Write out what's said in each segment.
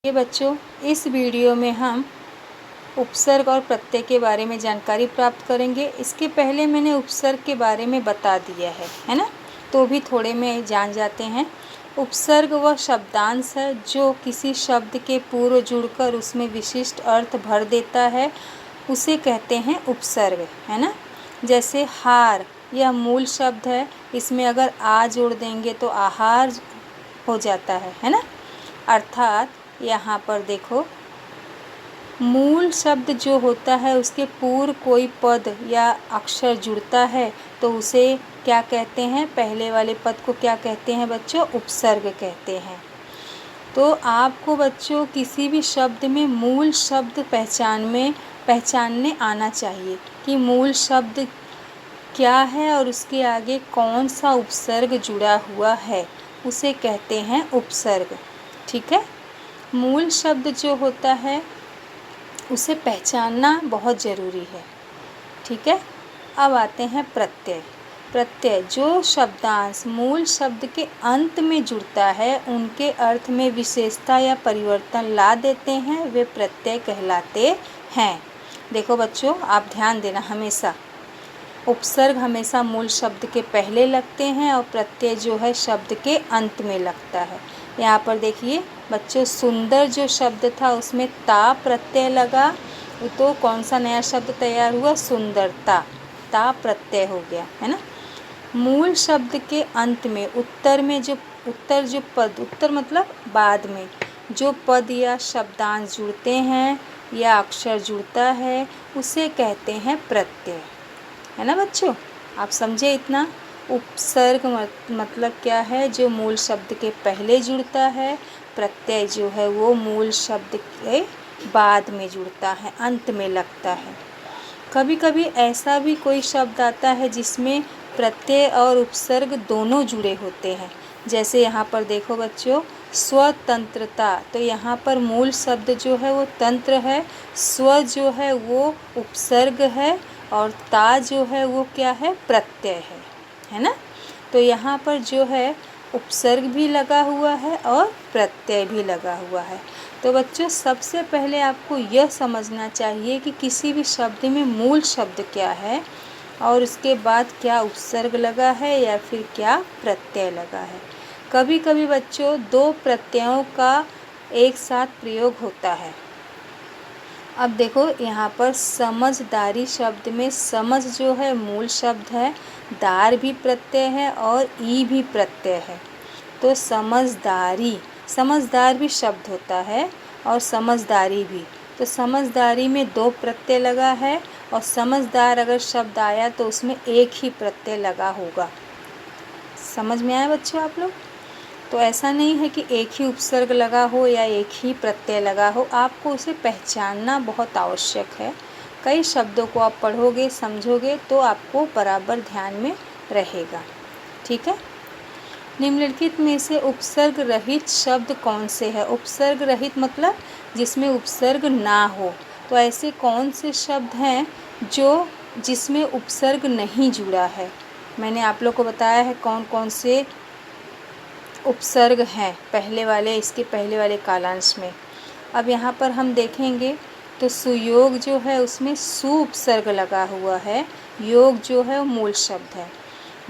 ये बच्चों, इस वीडियो में हम उपसर्ग और प्रत्यय के बारे में जानकारी प्राप्त करेंगे। इसके पहले मैंने उपसर्ग के बारे में बता दिया है ना, तो भी थोड़े में जान जाते हैं। उपसर्ग वह शब्दांश है जो किसी शब्द के पूर्व जुड़कर उसमें विशिष्ट अर्थ भर देता है, उसे कहते हैं उपसर्ग, है ना। जैसे हार, यह मूल शब्द है, इसमें अगर आ जोड़ देंगे तो आहार हो जाता है ना। अर्थात यहाँ पर देखो, मूल शब्द जो होता है उसके पूर्व कोई पद या अक्षर जुड़ता है तो उसे क्या कहते हैं, पहले वाले पद को क्या कहते हैं बच्चों, उपसर्ग कहते हैं। तो आपको बच्चों किसी भी शब्द में मूल शब्द पहचानने आना चाहिए कि मूल शब्द क्या है और उसके आगे कौन सा उपसर्ग जुड़ा हुआ है, उसे कहते हैं उपसर्ग। ठीक है, मूल शब्द जो होता है उसे पहचानना बहुत ज़रूरी है। ठीक है, अब आते हैं प्रत्यय। प्रत्यय जो शब्दांश मूल शब्द के अंत में जुड़ता है, उनके अर्थ में विशेषता या परिवर्तन ला देते हैं, वे प्रत्यय कहलाते हैं। देखो बच्चों, आप ध्यान देना, हमेशा उपसर्ग हमेशा मूल शब्द के पहले लगते हैं और प्रत्यय जो है शब्द के अंत में लगता है। यहाँ पर देखिए बच्चों, सुंदर जो शब्द था उसमें ता प्रत्यय लगा, तो कौन सा नया शब्द तैयार हुआ, सुंदरता, ता प्रत्यय हो गया, है ना। मूल शब्द के अंत में उत्तर मतलब बाद में जो पद या शब्दांश जुड़ते हैं या अक्षर जुड़ता है, उसे कहते हैं प्रत्यय, है ना बच्चों। आप समझे इतना। उपसर्ग मतलब क्या है, जो मूल शब्द के पहले जुड़ता है। प्रत्यय जो है वो मूल शब्द के बाद में जुड़ता है, अंत में लगता है। कभी कभी ऐसा भी कोई शब्द आता है जिसमें प्रत्यय और उपसर्ग दोनों जुड़े होते हैं। जैसे यहाँ पर देखो बच्चों, स्वतंत्रता, तो यहाँ पर मूल शब्द जो है वो तंत्र है, स्व जो है वो उपसर्ग है और ता जो है वो क्या है, प्रत्यय है ना। तो यहाँ पर जो है उपसर्ग भी लगा हुआ है और प्रत्यय भी लगा हुआ है। तो बच्चों, सबसे पहले आपको यह समझना चाहिए कि किसी भी शब्द में मूल शब्द क्या है और उसके बाद क्या उपसर्ग लगा है या फिर क्या प्रत्यय लगा है। कभी कभी बच्चों दो प्रत्ययों का एक साथ प्रयोग होता है। अब देखो यहाँ पर समझदारी शब्द में समझ जो है मूल शब्द है, दार भी प्रत्यय है और ई भी प्रत्यय है। तो समझदार भी शब्द होता है और समझदारी भी। तो समझदारी में दो प्रत्यय लगा है और समझदार अगर शब्द आया तो उसमें एक ही प्रत्यय लगा होगा। समझ में आया बच्चों आप लोग। तो ऐसा नहीं है कि एक ही उपसर्ग लगा हो या एक ही प्रत्यय लगा हो, आपको उसे पहचानना बहुत आवश्यक है। कई शब्दों को आप पढ़ोगे, समझोगे तो आपको बराबर ध्यान में रहेगा। ठीक है, निम्नलिखित में से उपसर्ग रहित शब्द कौन से है। उपसर्ग रहित मतलब जिसमें उपसर्ग ना हो। तो ऐसे कौन से शब्द हैं जिसमें उपसर्ग नहीं जुड़ा है। मैंने आप लोग को बताया है कौन कौन से उपसर्ग हैं इसके पहले वाले कालांश में। अब यहाँ पर हम देखेंगे तो सुयोग जो है उसमें सु उपसर्ग लगा हुआ है, योग जो है वो मूल शब्द है।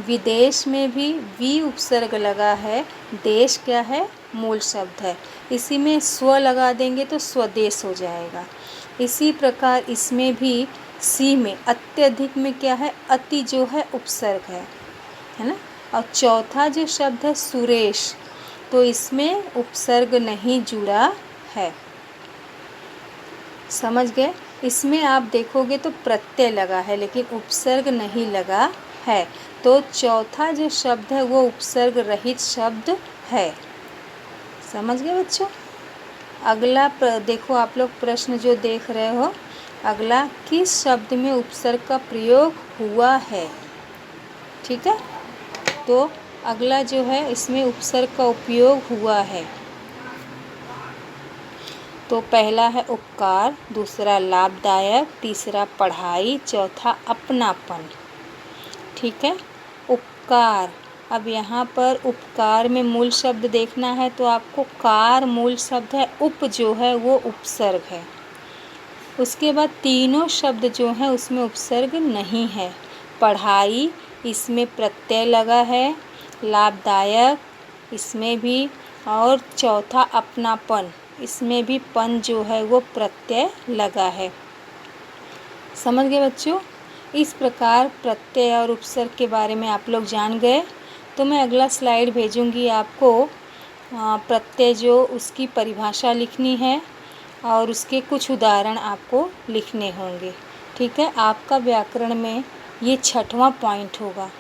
विदेश में भी वी उपसर्ग लगा है, देश क्या है, मूल शब्द है। इसी में स्व लगा देंगे तो स्वदेश हो जाएगा। इसी प्रकार इसमें भी सी में अत्यधिक में क्या है, अति जो है उपसर्ग है ना। और चौथा जो शब्द है सुरेश, तो इसमें उपसर्ग नहीं जुड़ा है। समझ गए। इसमें आप देखोगे तो प्रत्यय लगा है लेकिन उपसर्ग नहीं लगा है। तो चौथा जो शब्द है वो उपसर्ग रहित शब्द है। समझ गए बच्चों। अगला देखो आप लोग प्रश्न जो देख रहे हो, अगला किस शब्द में उपसर्ग का प्रयोग हुआ है। ठीक है, तो अगला जो है इसमें उपसर्ग का उपयोग हुआ है। तो पहला है उपकार, दूसरा लाभदायक, तीसरा पढ़ाई, चौथा अपनापन। ठीक है, उपकार अब यहाँ पर उपकार में मूल शब्द देखना है तो आपको कार मूल शब्द है, उप जो है वो उपसर्ग है। उसके बाद तीनों शब्द जो हैं उसमें उपसर्ग नहीं है। पढ़ाई इसमें प्रत्यय लगा है, लाभदायक इसमें भी, और चौथा अपनापन इसमें भी पन जो है वो प्रत्यय लगा है। समझ गए बच्चों? इस प्रकार प्रत्यय और उपसर्ग के बारे में आप लोग जान गए। तो मैं अगला स्लाइड भेजूंगी आपको। प्रत्यय जो उसकी परिभाषा लिखनी है और उसके कुछ उदाहरण आपको लिखने होंगे। ठीक है, आपका व्याकरण में ये 6वां पॉइंट होगा।